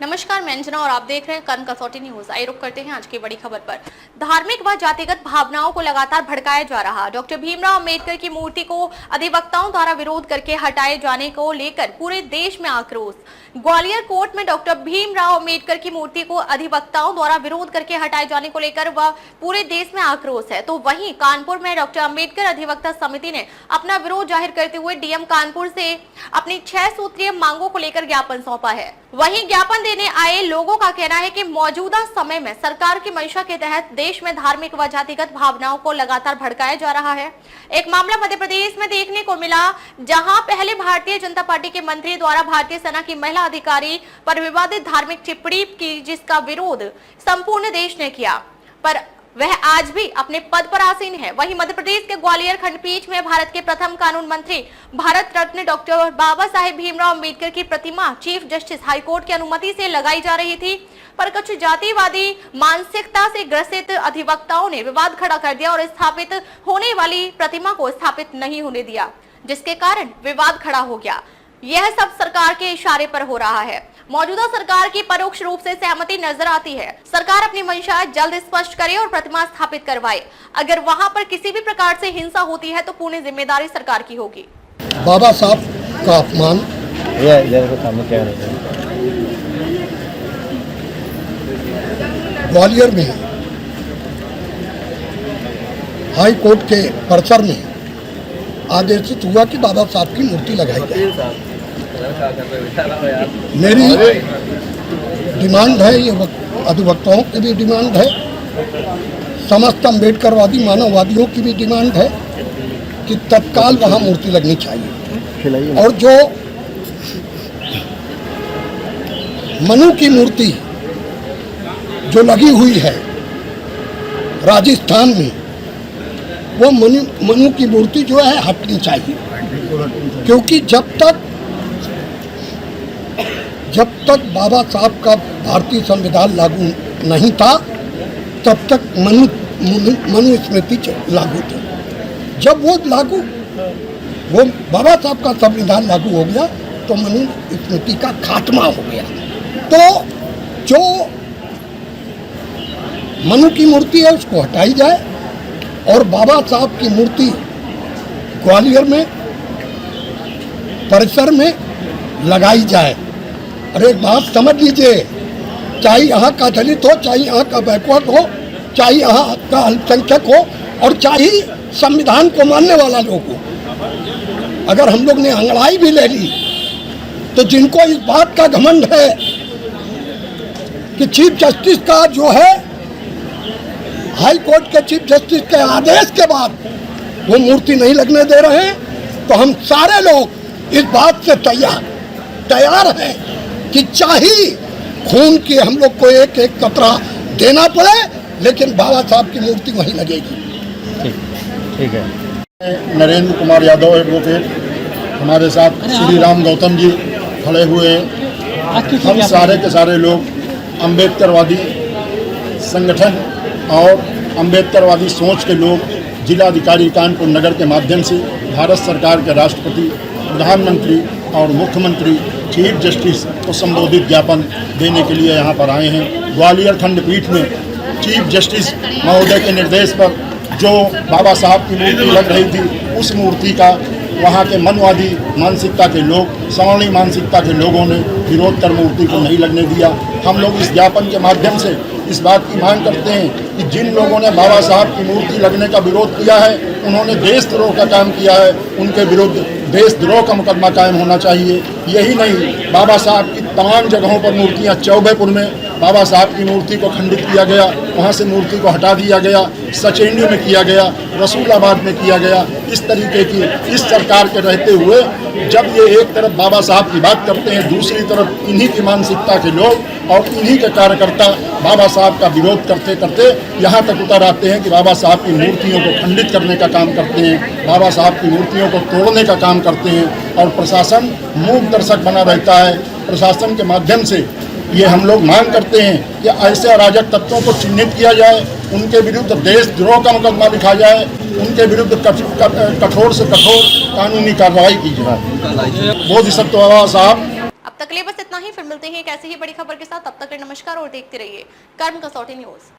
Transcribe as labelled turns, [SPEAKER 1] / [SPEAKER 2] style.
[SPEAKER 1] नमस्कार, मैं अंजना और आप देख रहे हैं कर्म कसौटी न्यूज। आइए रुक करते हैं आज की बड़ी खबर पर। धार्मिक व जातिगत भावनाओं को लगातार भड़काया जा रहा। डॉक्टर भीमराव अंबेडकर की मूर्ति को अधिवक्ताओं द्वारा विरोध करके हटाए जाने को लेकर पूरे देश में आक्रोश। ग्वालियर कोर्ट में डॉक्टर भीमराव अंबेडकर की मूर्ति को अधिवक्ताओं द्वारा विरोध करके हटाए जाने को लेकर वह पूरे देश में आक्रोश है। तो वहीं कानपुर में डॉक्टर अंबेडकर अधिवक्ता समिति ने अपना विरोध जाहिर करते हुए डीएम कानपुर से अपनी 6 सूत्रीय मांगों को लेकर ज्ञापन सौंपा है। वहीं ज्ञापन देने आए लोगों का कहना है कि मौजूदा समय में सरकार की मंशा के तहत देश में धार्मिक व जातिगत भावनाओं को लगातार भड़काया जा रहा है। एक मामला मध्य प्रदेश में देखने को मिला, जहां पहले भारतीय जनता पार्टी के मंत्री द्वारा भारतीय सेना की महिला अधिकारी पर विवादित धार्मिक टिप्पणी की, जिसका विरोध संपूर्ण देश ने किया, पर वह आज भी अपने पद पर आसीन है। वहीं मध्य प्रदेश के ग्वालियर खंडपीठ में भारत के प्रथम कानून मंत्री, भारत रत्न डॉक्टर बाबा साहेब भीमराव अंबेडकर की प्रतिमा चीफ जस्टिस हाईकोर्ट की अनुमति से लगाई जा रही थी, पर कुछ जातिवादी मानसिकता से ग्रसित अधिवक्ताओं ने विवाद खड़ा कर दिया और स्थापित होने वाली प्रतिमा को स्थापित नहीं होने दिया, जिसके कारण विवाद खड़ा हो गया। यह सब सरकार के इशारे पर हो रहा है। मौजूदा सरकार की परोक्ष रूप से सहमति नजर आती है। सरकार अपनी मंशा जल्द स्पष्ट करे और प्रतिमा स्थापित करवाए। अगर वहां पर किसी भी प्रकार से हिंसा होती है तो पूर्ण जिम्मेदारी सरकार की होगी।
[SPEAKER 2] बाबा साहब का अपमान ग्वालियर में हाई कोर्ट के परिसर में आदेशित हुआ कि बाबा साहब की मूर्ति लगाई जाए। मेरी डिमांड है, ये अधिवक्ताओं की भी डिमांड है, समस्त अम्बेडकरवादी मानववादियों की भी डिमांड है कि तत्काल वहाँ मूर्ति लगनी चाहिए। और जो मनु की मूर्ति जो लगी हुई है राजस्थान में, वो मनु की मूर्ति जो है हटनी चाहिए, क्योंकि जब बाबा साहब का भारतीय संविधान लागू नहीं था तब तक मनु स्मृति लागू थी। जब वो बाबा साहब का संविधान लागू हो गया तो मनु स्मृति का खात्मा हो गया। तो जो मनु की मूर्ति है उसको हटाई जाए और बाबा साहब की मूर्ति ग्वालियर में परिसर में लगाई जाए। अरे एक बात समझ लीजिए, चाहे यहाँ का दलित हो, चाहे यहाँ का बैकवर्ड हो, चाहे यहाँ का अल्पसंख्यक हो और चाहे संविधान को मानने वाला लोग हो, अगर हम लोग ने अंगड़ाई भी ले ली तो जिनको इस बात का घमंड है कि चीफ जस्टिस का जो है हाई कोर्ट के चीफ जस्टिस के आदेश के बाद वो मूर्ति नहीं लगने दे रहे हैं, तो हम सारे लोग इस बात से तैयार हैं कि चाहे खून की हम लोग को एक एक कतरा देना पड़े, लेकिन बाबा साहब की मूर्ति वहीं लगेगी।
[SPEAKER 3] ठीक है।
[SPEAKER 4] नरेंद्र कुमार यादव एडवोकेट, हमारे साथ श्री राम गौतम जी खड़े हुए हैं। हम सारे के सारे लोग अम्बेडकरवादी संगठन और अम्बेडकरवादी सोच के लोग जिलाधिकारी कानपुर नगर के माध्यम से भारत सरकार के राष्ट्रपति, प्रधानमंत्री और मुख्यमंत्री, चीफ जस्टिस को संबोधित ज्ञापन देने के लिए यहाँ पर आए हैं। ग्वालियर खंडपीठ में चीफ जस्टिस महोदय के निर्देश पर जो बाबा साहब की मूर्ति लग रही थी, उस मूर्ति का वहाँ के मनवादी मानसिकता के लोग, सवर्णी मानसिकता के लोगों ने विरोध कर मूर्ति को नहीं लगने दिया। हम लोग इस ज्ञापन के माध्यम से इस बात की मांग करते हैं कि जिन लोगों ने बाबा साहब की मूर्ति लगने का विरोध किया है, उन्होंने देशद्रोह का काम किया है, उनके विरुद्ध देशद्रोह का मुकदमा कायम होना चाहिए। यही नहीं, बाबा साहब की तमाम जगहों पर मूर्तियाँ, चौबेपुर में बाबा साहब की मूर्ति को खंडित किया गया, वहाँ से मूर्ति को हटा दिया गया, सचेंडी में किया गया, रसूलाबाद में किया गया। इस तरीके की इस सरकार के रहते हुए जब ये एक तरफ बाबा साहब की बात करते हैं, दूसरी तरफ इन्हीं की मानसिकता के लोग और इन्हीं के कार्यकर्ता बाबा साहब का विरोध करते करते यहाँ तक उतर आते हैं कि बाबा साहब की मूर्तियों को खंडित करने का काम करते हैं, बाबा साहब की मूर्तियों को तोड़ने का काम करते हैं और प्रशासन मूक दर्शक बना रहता है। प्रशासन के माध्यम से ये हम लोग मांग करते हैं कि ऐसे अराजक तत्वों को चिन्हित किया जाए, उनके विरुद्ध देशद्रोह का मुकदमा लिखा जाए, उनके विरुद्ध कठोर से कठोर कानूनी कार्रवाई की जाए। बोधिसत्व बाबा साहब
[SPEAKER 1] अब तक के लिए बस इतना ही, फिर मिलते हैं एक ऐसी ही बड़ी खबर के साथ। तब तक के लिए नमस्कार और देखते रहिए कर्म कसौटी न्यूज।